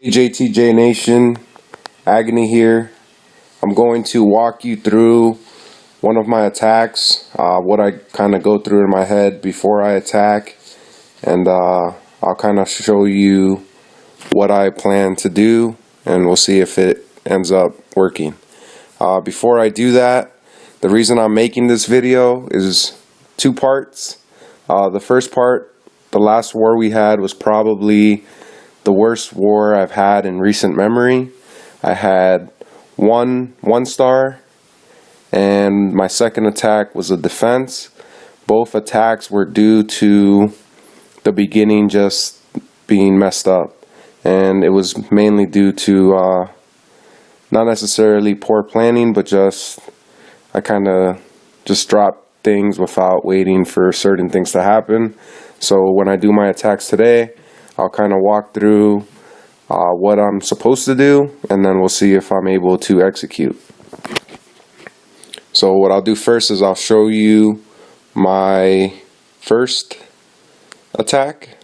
JTJ Nation, Agony here. I'm going to walk you through one of my attacks, what I kind of go through in my head before I attack, and I'll kind of show you what I plan to do, and we'll see if it ends up working. Before I do that, the reason I'm making this video is two parts. The first part, the last war we had was probably the worst war I've had in recent memory. I had one star, and my second attack was a defense. Both attacks were due to the beginning just being messed up, and it was mainly due to not necessarily poor planning, but just I kind of just dropped things without waiting for certain things to happen. So when I do my attacks today, I'll kind of walk through what I'm supposed to do, and then we'll see if I'm able to execute. So what I'll do first is I'll show you my first attack.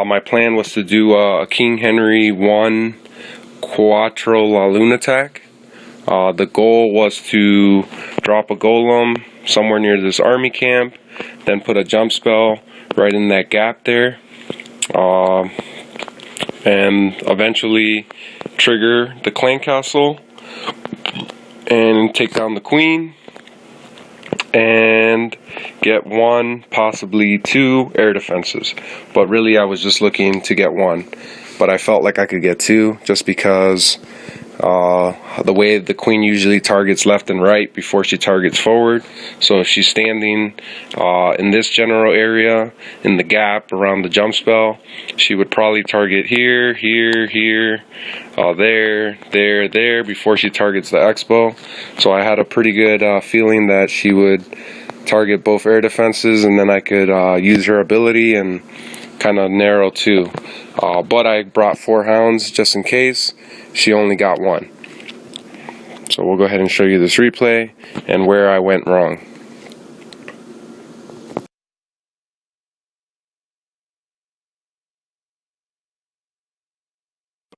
My plan was to do a King Henry 1 TRILALOON attack. The goal was to drop a golem somewhere near this army camp, then put a jump spell right in that gap there, and eventually trigger the clan castle and take down the queen and get one, possibly two air defenses. But really I was just looking to get one, but I felt like I could get two just because the way the queen usually targets left and right before she targets forward. So if she's standing in this general area in the gap around the jump spell, she would probably target here, here, here, there before she targets the expo. So I had a pretty good feeling that she would target both air defenses, and then I could use her ability and kind of narrow two. But I brought 4 hounds just in case. She only got one. So we'll go ahead and show you this replay and where I went wrong.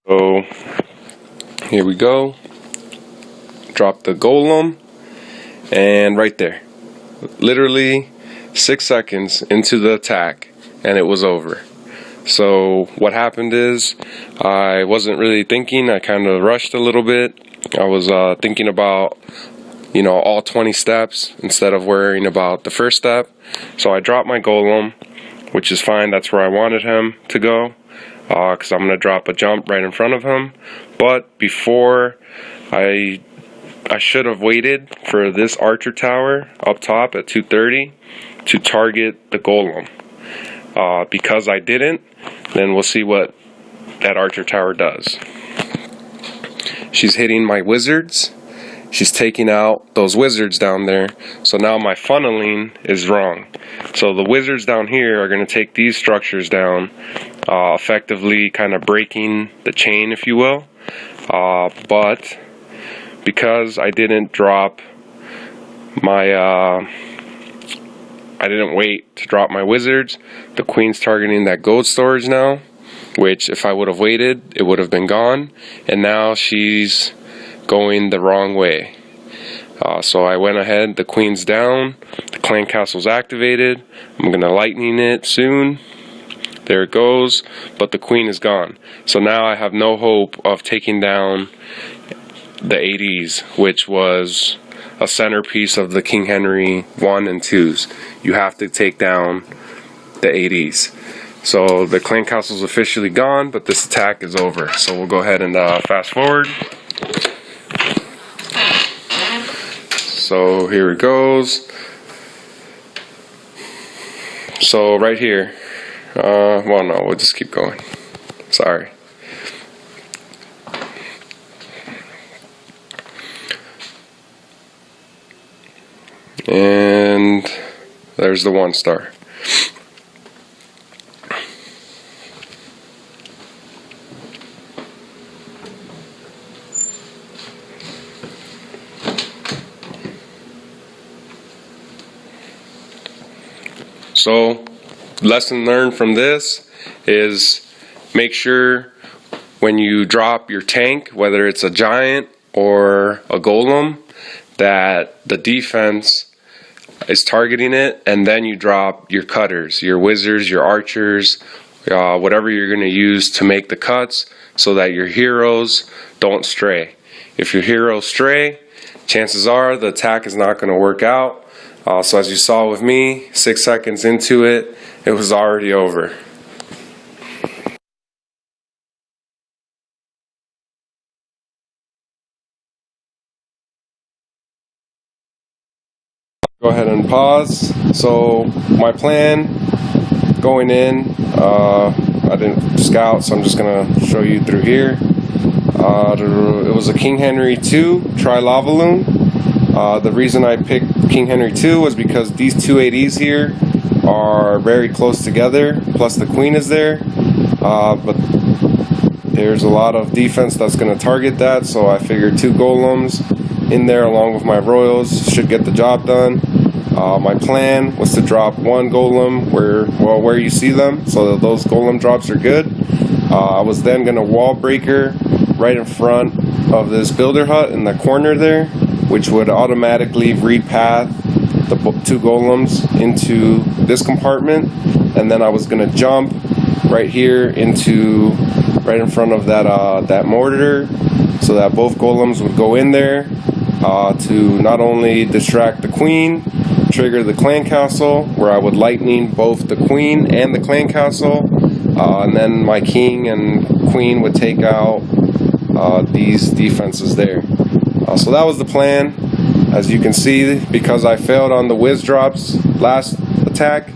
So here we go. Drop the golem, and right there, literally 6 seconds into the attack, and it was over. So what happened is I wasn't really thinking. I kind of rushed a little bit. I was thinking about, you know, all 20 steps instead of worrying about the first step. So I dropped my golem, which is fine. That's where I wanted him to go, because I'm going to drop a jump right in front of him. But before I should have waited for this archer tower up top at 230 to target the golem. Because I didn't, then we'll see what that archer tower does. She's hitting my wizards. She's taking out those wizards down there. So now my funneling is wrong. So the wizards down here are going to take these structures down, effectively kind of breaking the chain, if you will. But because I didn't drop my I didn't wait to drop my wizards, the queen's targeting that gold storage now, which if I would have waited, it would have been gone, and now she's going the wrong way. So I went ahead, the queen's down, the clan castle's activated, I'm going to lightning it soon, there it goes, but the queen is gone. So now I have no hope of taking down the ADs, which was a centerpiece of the King Henry 1 and 2s. You have to take down the ADs. So the clan castle's officially gone, but this attack is over. So we'll go ahead and fast forward. So here it goes. So right here, well no, we'll just keep going. Sorry. And there's the 1 star. So lesson learned from this is make sure when you drop your tank, whether it's a giant or a golem, that the defense is targeting it, and then you drop your cutters, your wizards, your archers, whatever you're going to use to make the cuts, so that your heroes don't stray. If your heroes stray, chances are the attack is not going to work out. So as you saw with me, 6 seconds into it, it was already over. Go ahead and pause. So my plan going in, I didn't scout, so I'm just gonna show you through here. It was a King Henry 2 TRILALOON. The reason I picked King Henry 2 was because these two ADs here are very close together, plus the queen is there, but there's a lot of defense that's going to target that, so I figured 2 golems in there along with my royals should get the job done. My plan was to drop 1 golem where you see them, so that those golem drops are good. I was then going to wall breaker right in front of this builder hut in the corner there, which would automatically repath the 2 golems into this compartment, and then I was going to jump right here into right in front of that mortar, so that both golems would go in there to not only distract the queen, trigger the clan castle, where I would lightning both the queen and the clan castle, and then my king and queen would take out these defenses there. So that was the plan. As you can see, because I failed on the whiz drops last attack,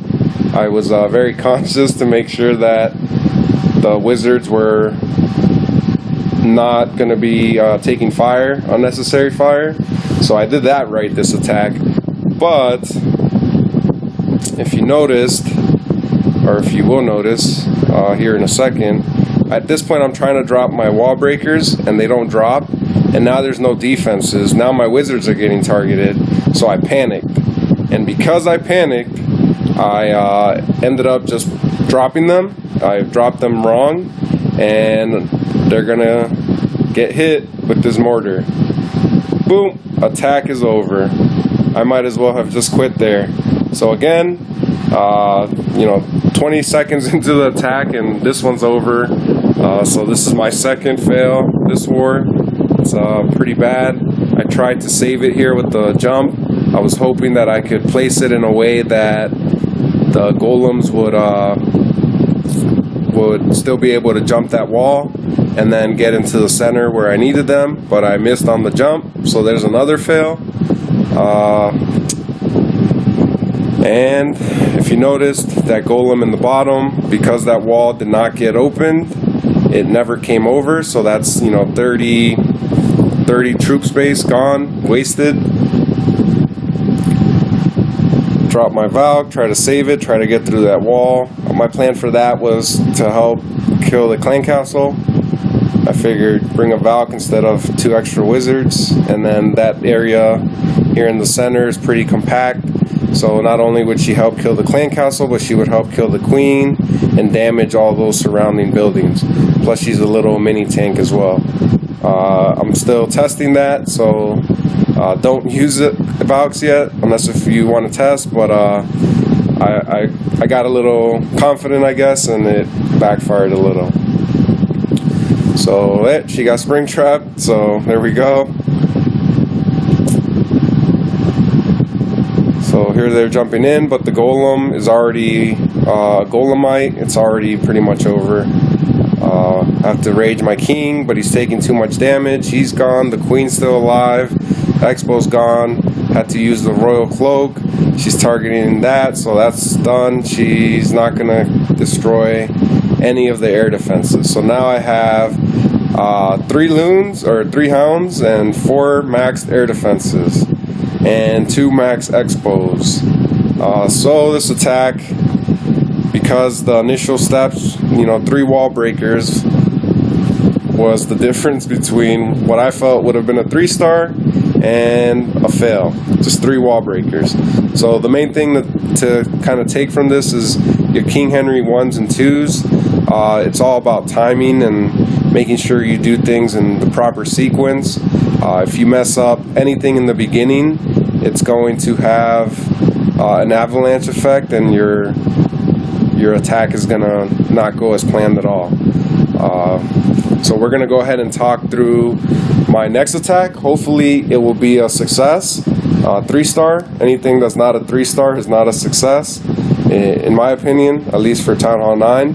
I was very conscious to make sure that the wizards were not going to be taking fire, unnecessary fire. So I did that right this attack. But if you noticed, or if you will notice here in a second, at this point I'm trying to drop my wall breakers and they don't drop, and now there's no defenses. Now my wizards are getting targeted, so I panicked, and because I panicked, I ended up just dropping them. I dropped them wrong, and they're gonna get hit with this mortar. Boom, attack is over. I might as well have just quit there. So again, 20 seconds into the attack and this one's over. So this is my second fail this war. It's pretty bad. I tried to save it here with the jump. I was hoping that I could place it in a way that the golems would still be able to jump that wall and then get into the center where I needed them, but I missed on the jump, so there's another fail. And if you noticed, that golem in the bottom, because that wall did not get opened, it never came over, so that's 30 troop space gone, wasted. Drop my Valk, try to save it, try to get through that wall. My plan for that was to help kill the clan castle. I figured bring a Valk instead of 2 extra wizards, and then that area here in the center is pretty compact, so not only would she help kill the clan castle, but she would help kill the queen and damage all those surrounding buildings. Plus she's a little mini tank as well. I'm still testing that, so don't use it Valks yet unless if you want to test, but I got a little confident, I guess, and it backfired a little. So she got spring trapped, so there we go. So here they're jumping in, but the golem is already golemite. It's already pretty much over. I have to rage my king, but he's taking too much damage. He's gone. The queen's still alive. Expo's gone. Had to use the royal cloak. She's targeting that, so that's done. She's not gonna destroy any of the air defenses. So now I have 3 loons or 3 hounds and 4 maxed air defenses and 2 max expos. So this attack, because the initial steps, 3 wall breakers was the difference between what I felt would have been a 3-star and a fail. Just 3 wall breakers. So the main thing to kind of take from this is your King Henry 1s and 2s. It's all about timing and making sure you do things in the proper sequence. If you mess up anything in the beginning, it's going to have an avalanche effect, and your attack is going to not go as planned at all. So we're going to go ahead and talk through my next attack. Hopefully it will be a success. 3-star. Anything that's not a 3-star is not a success, in my opinion, at least for Town Hall 9.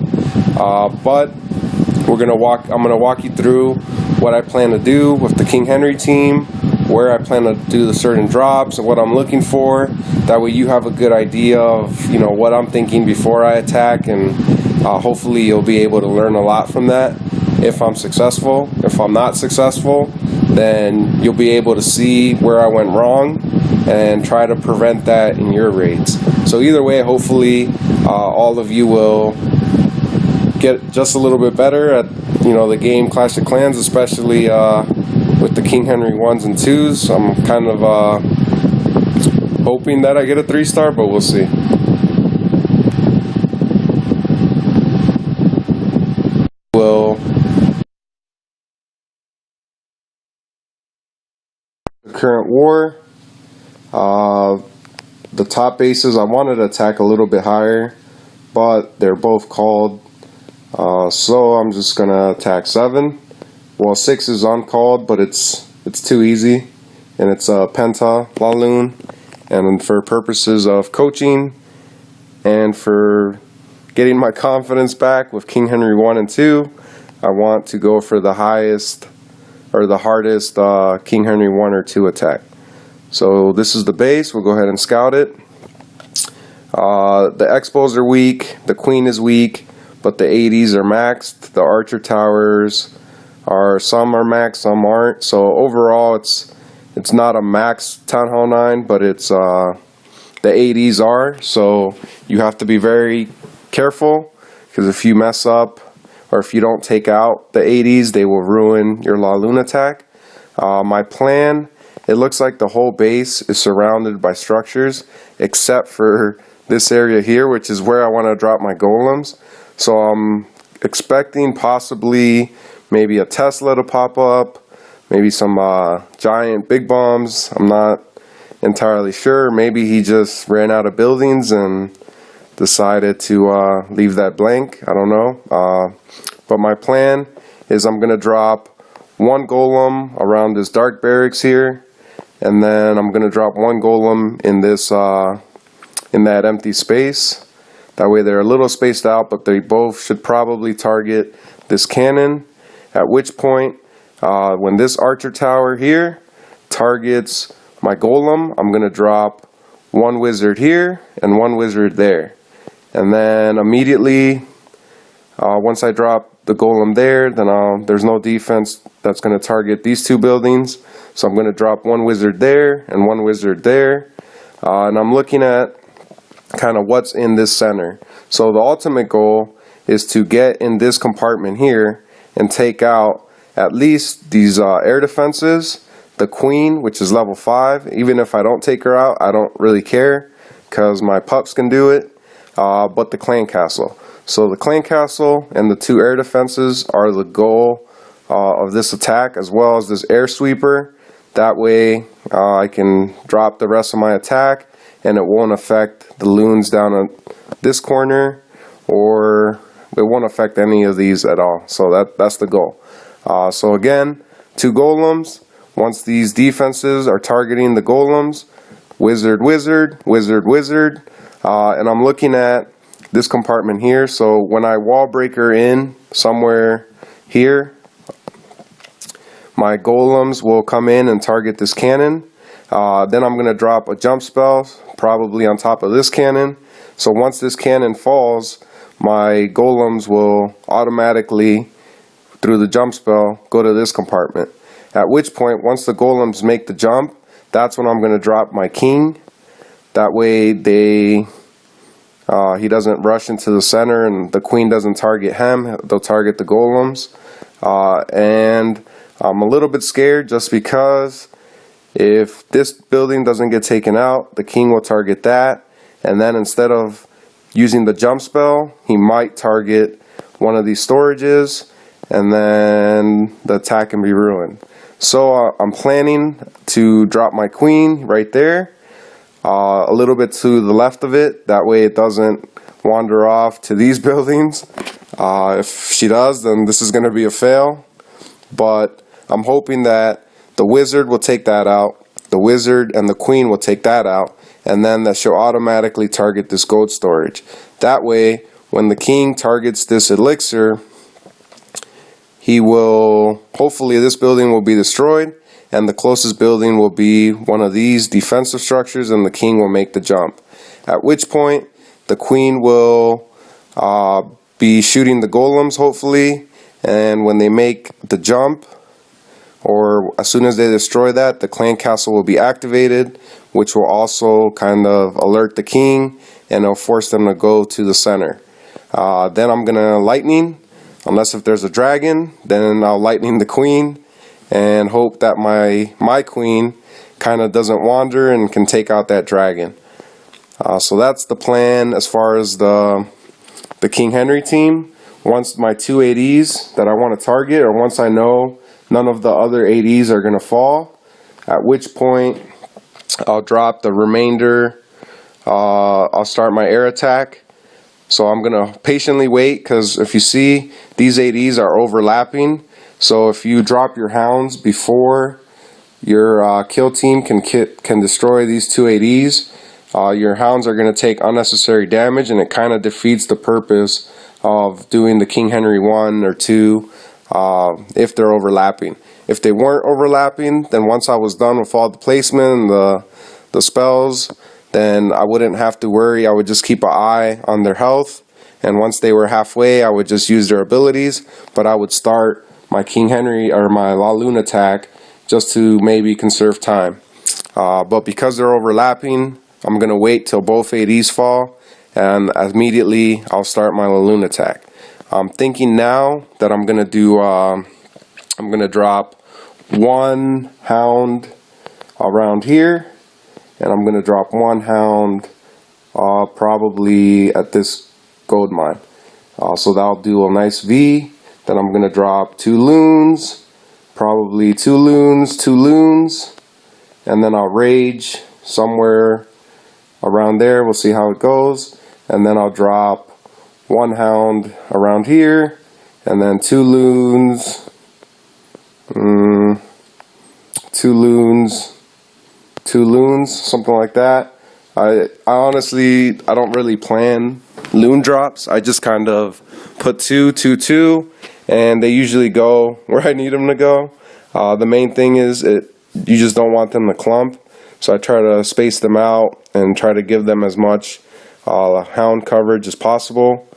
But I'm going to walk you through what I plan to do with the King Henry team, where I plan to do the certain drops and what I'm looking for. That way you have a good idea of, you know, what I'm thinking before I attack, and hopefully you'll be able to learn a lot from that if I'm successful. If I'm not successful, then you'll be able to see where I went wrong and try to prevent that in your raids. So either way, hopefully all of you will get just a little bit better at, you know, the game Clash of Clans, especially with the King Henry 1s and 2s. I'm kind of hoping that I get a 3-star, but we'll see. Current war, the top bases I wanted to attack a little bit higher, but they're both called, so I'm just gonna attack 7. Well, 6 is uncalled, but it's too easy, and it's a Pentalaloon, and for purposes of coaching and for getting my confidence back with King Henry 1 and 2, I want to go for the highest or the hardest King Henry 1 or 2 attack. So this is the base. We'll go ahead and scout it. The Expos are weak, the Queen is weak, but the 80s are maxed. The Archer Towers some are maxed, some aren't. So overall it's not a max Town Hall 9, but it's the 80s are. So you have to be very careful, because if you mess up or if you don't take out the 80s, they will ruin your Laloon attack. My plan, it looks like the whole base is surrounded by structures except for this area here, which is where I want to drop my golems. So I'm expecting possibly maybe a Tesla to pop up, maybe some giant big bombs. I'm not entirely sure. Maybe he just ran out of buildings and decided to leave that blank. I don't know. But my plan is I'm going to drop 1 golem around this dark barracks here, and then I'm going to drop 1 golem in this in that empty space. That way they're a little spaced out, but they both should probably target this cannon. At which point, when this archer tower here targets my golem, I'm going to drop 1 wizard here and 1 wizard there. And then immediately, once I drop the golem there, then there's no defense that's going to target these 2 buildings. So I'm going to drop 1 wizard there and 1 wizard there. And I'm looking at kind of what's in this center. So the ultimate goal is to get in this compartment here and take out at least these air defenses, the queen, which is level 5. Even if I don't take her out, I don't really care, because my pups can do it. But the clan castle. So the clan castle and the 2 air defenses are the goal of this attack, as well as this air sweeper. That way I can drop the rest of my attack and it won't affect the loons down on this corner, or it won't affect any of these at all. So that's the goal. So again, 2 golems. Once these defenses are targeting the golems, wizard, wizard, wizard, wizard. And I'm looking at this compartment here. So when I wall breaker in somewhere here, my golems will come in and target this cannon. Then I'm going to drop a jump spell, probably on top of this cannon. So once this cannon falls, my golems will automatically, through the jump spell, go to this compartment. At which point, once the golems make the jump, that's when I'm going to drop my king. That way he doesn't rush into the center and the queen doesn't target him. They'll target the golems. And I'm a little bit scared just because If this building doesn't get taken out, the king will target that, and then instead of using the jump spell, he might target one of these storages, and then the attack can be ruined. So I'm planning to drop my queen right there, a little bit to the left of it, that way it doesn't wander off to these buildings. If she does, then this is going to be a fail, but I'm hoping that the wizard will take that out, the wizard and the queen will take that out, and then that she'll automatically target this gold storage. That way, when the king targets this elixir, he will, hopefully this building will be destroyed, and the closest building will be one of these defensive structures, and the king will make the jump. At which point, the queen will be shooting the golems, hopefully, and when they make the jump, or as soon as they destroy that, the clan castle will be activated, which will also kind of alert the king, and it'll force them to go to the center. Then I'm going to lightning, unless if there's a dragon, then I'll lightning the queen, and hope that my queen kind of doesn't wander and can take out that dragon. So that's the plan as far as the King Henry team. Once my two ADs that I want to target, or once I know none of the other ADs are going to fall, at which point I'll drop the remainder. I'll start my air attack. So I'm going to patiently wait, because if you see, these ADs are overlapping. So if you drop your hounds before your kill team can destroy these two ADs, your hounds are going to take unnecessary damage, and it kind of defeats the purpose of doing the King Henry 1 or 2 if they're overlapping. If they weren't overlapping, then once I was done with all the placement and the spells, then I wouldn't have to worry. I would just keep an eye on their health, and once they were halfway, I would just use their abilities, but I would start my King Henry or my LaLoon attack just to maybe conserve time. But because they're overlapping, I'm going to wait till both ADs fall, and immediately I'll start my LaLoon attack. I'm thinking now that I'm going to do, I'm going to drop one hound around here, and I'm going to drop one hound probably at this gold mine. So that'll do a nice V. Then I'm going to drop two loons, probably two loons, and then I'll rage somewhere around there. We'll see how it goes. And then I'll drop one hound around here, and then two loons, two loons, something like that. I honestly, I don't really plan loon drops. I just kind of put two, and they usually go where I need them to go. The main thing is you just don't want them to clump, so I try to space them out and try to give them as much hound coverage as possible.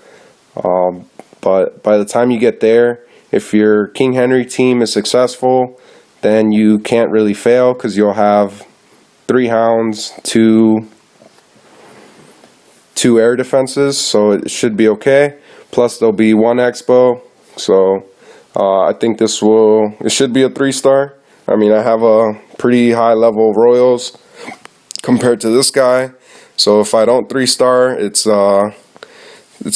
But by the time you get there, if your King Henry team is successful, then you can't really fail, because you'll have 3 hounds, two air defenses, so it should be okay. Plus there'll be 1 expo, so I think it should be a 3-star. I mean, I have a pretty high level of royals compared to this guy, so if I don't 3-star, it's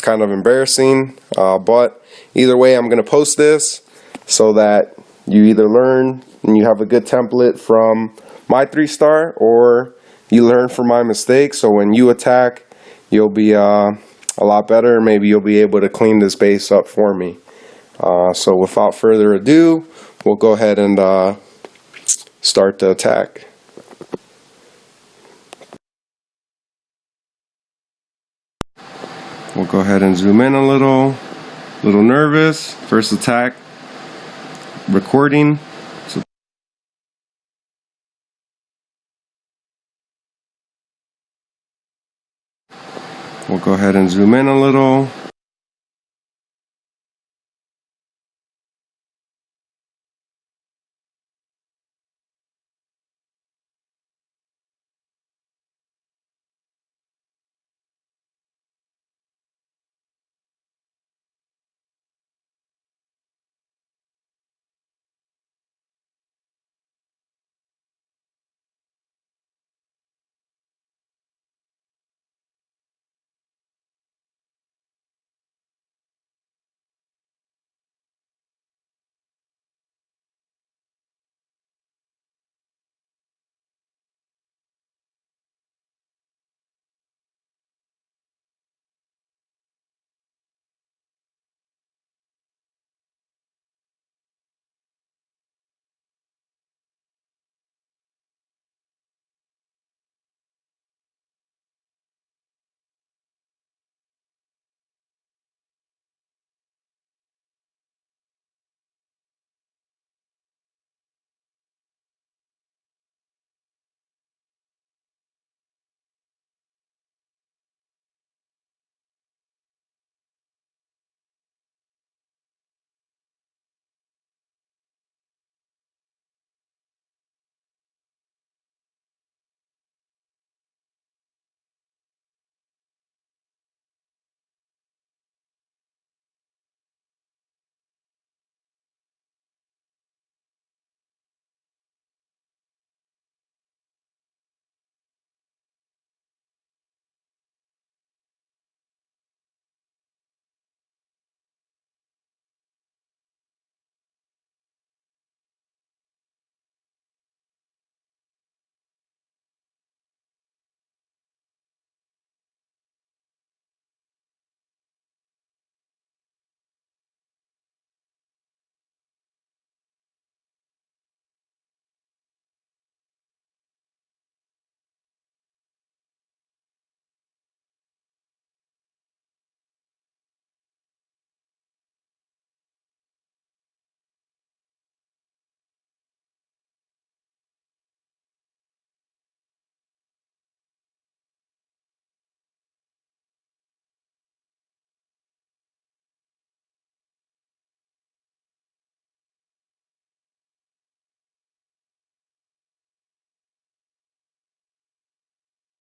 kind of embarrassing. But either way, I'm gonna post this so that you either learn and you have a good template from my 3-star, or you learn from my mistakes, so when you attack, you'll be a lot better. Maybe you'll be able to clean this base up for me. So without further ado, we'll go ahead and start the attack. We'll go ahead and zoom in a little nervous. First attack, recording. So we'll go ahead and zoom in a little.